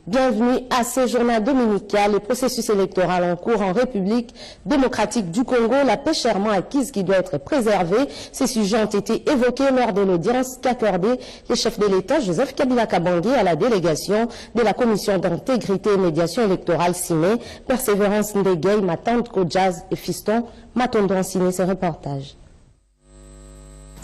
Bienvenue à ce journal dominical. Le processus électoral en cours en République démocratique du Congo, la paix chèrement acquise qui doit être préservée. Ces sujets ont été évoqués lors de l'audience qu'accordait le chef de l'État, Joseph Kabila Kabange, à la délégation de la Commission d'intégrité et médiation électorale CINE. Persévérance Ndegay, Matante Kodjaz et Fiston Matondo ont signé ce reportage.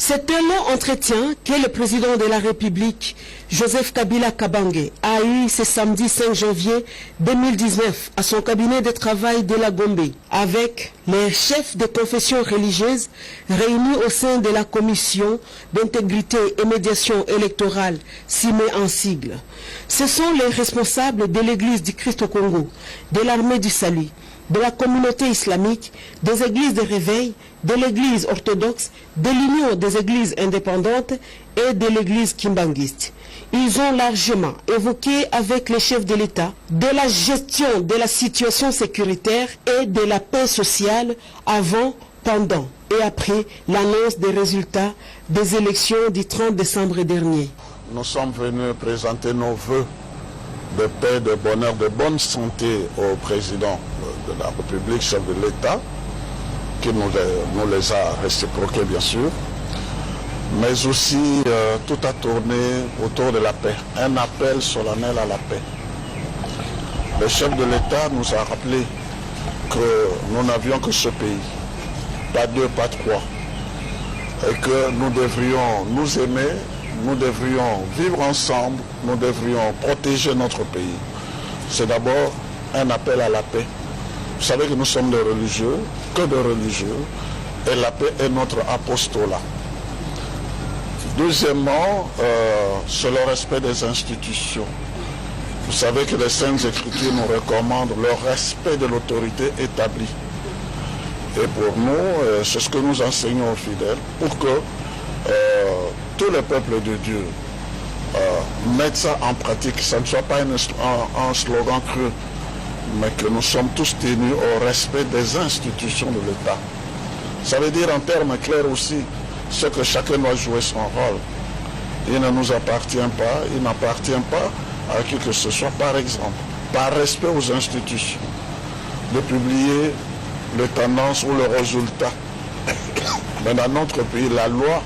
C'est un long entretien que le président de la République, Joseph Kabila Kabange, a eu ce samedi 5 janvier 2019 à son cabinet de travail de la Gombe avec les chefs de confessions religieuses réunis au sein de la Commission d'intégrité et médiation électorale, CIME en sigle. Ce sont les responsables de l'Église du Christ au Congo, de l'Armée du Salut, de la communauté islamique, des églises de réveil, de l'église orthodoxe, de l'union des églises indépendantes et de l'église kimbanguiste. Ils ont largement évoqué avec les chefs de l'État de la gestion de la situation sécuritaire et de la paix sociale avant, pendant et après l'annonce des résultats des élections du 30 décembre dernier. Nous sommes venus présenter nos vœux de paix, de bonheur, de bonne santé au président de la République, chef de l'État, qui nous les a réciproqués bien sûr, mais aussi tout a tourné autour de la paix, un appel solennel à la paix. Le chef de l'État nous a rappelé que nous n'avions que ce pays, pas deux, pas trois, et que nous devrions nous aimer, nous devrions vivre ensemble, nous devrions protéger notre pays. C'est d'abord un appel à la paix. Vous savez que nous sommes des religieux, que des religieux, et la paix est notre apostolat. Deuxièmement, c'est le respect des institutions. Vous savez que les Saintes Écritures nous recommandent le respect de l'autorité établie. Et pour nous, c'est ce que nous enseignons aux fidèles, pour que tous les peuples de Dieu mettent ça en pratique, ça ne soit pas un slogan creux, mais que nous sommes tous tenus au respect des institutions de l'État. Ça veut dire en termes clairs aussi, ce que chacun doit jouer son rôle. Il ne nous appartient pas, il n'appartient pas à qui que ce soit, par exemple, par respect aux institutions, de publier les tendances ou les résultats. Mais dans notre pays, la loi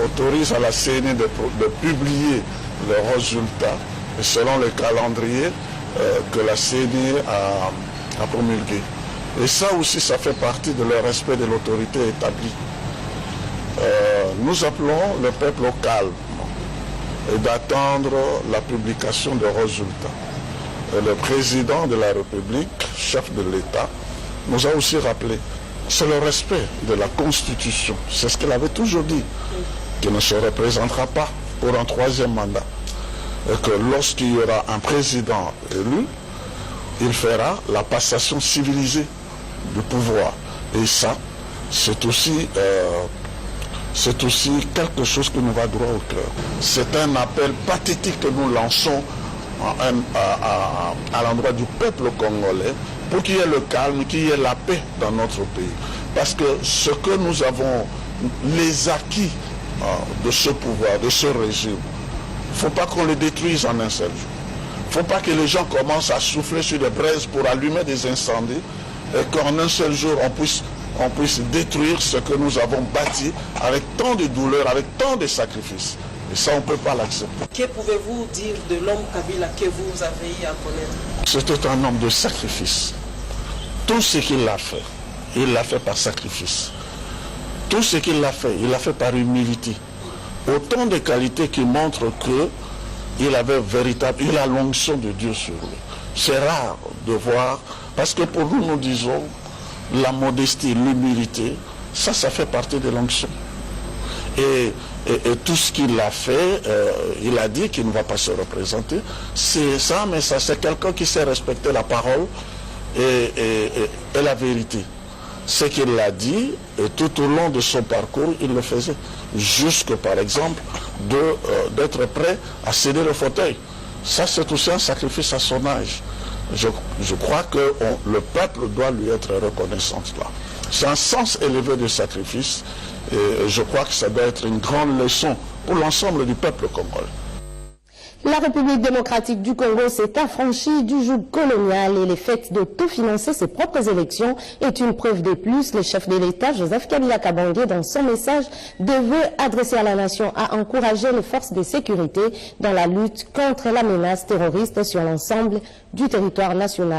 autorise à la CENI de publier les résultats selon le calendrier que la CENI a promulgué. Et ça aussi, ça fait partie de le respect de l'autorité établie. Nous appelons le peuple au calme et d'attendre la publication des résultats. Et le président de la République, chef de l'État, nous a aussi rappelé, c'est le respect de la Constitution. C'est ce qu'il avait toujours dit, qu'il ne se représentera pas pour un troisième mandat. Et que lorsqu'il y aura un président élu, il fera la passation civilisée du pouvoir. Et ça, c'est aussi quelque chose qui nous va droit au cœur. C'est un appel pathétique que nous lançons à l'endroit du peuple congolais pour qu'il y ait le calme, qu'il y ait la paix dans notre pays. Parce que ce que nous avons, les acquis de ce pouvoir, de ce régime, il ne faut pas qu'on les détruise en un seul jour. Il ne faut pas que les gens commencent à souffler sur des braises pour allumer des incendies et qu'en un seul jour on puisse détruire ce que nous avons bâti avec tant de douleur, avec tant de sacrifices. Et ça, on ne peut pas l'accepter. Que pouvez-vous dire de l'homme Kabila que vous avez eu à connaître? C'était un homme de sacrifice. Tout ce qu'il a fait, il l'a fait par sacrifice. Tout ce qu'il a fait par humilité. Autant de qualités qui montrent qu'il avait il a l'onction de Dieu sur lui. C'est rare de voir, parce que pour nous, nous disons, la modestie, l'humilité, ça fait partie de l'onction. Et tout ce qu'il a fait, il a dit qu'il ne va pas se représenter. C'est ça, mais ça, c'est quelqu'un qui sait respecter la parole et la vérité. Ce qu'il a dit, et tout au long de son parcours, il le faisait. Jusque, par exemple, d'être prêt à céder le fauteuil. Ça, c'est aussi un sacrifice à son âge. Je crois que le peuple doit lui être reconnaissant là. C'est un sens élevé du sacrifice et je crois que ça doit être une grande leçon pour l'ensemble du peuple congolais. La République démocratique du Congo s'est affranchie du joug colonial et le fait d'autofinancer ses propres élections est une preuve de plus. Le chef de l'État, Joseph Kabila Kabange, dans son message de vœux adressé à la nation, a encouragé les forces de sécurité dans la lutte contre la menace terroriste sur l'ensemble du territoire national.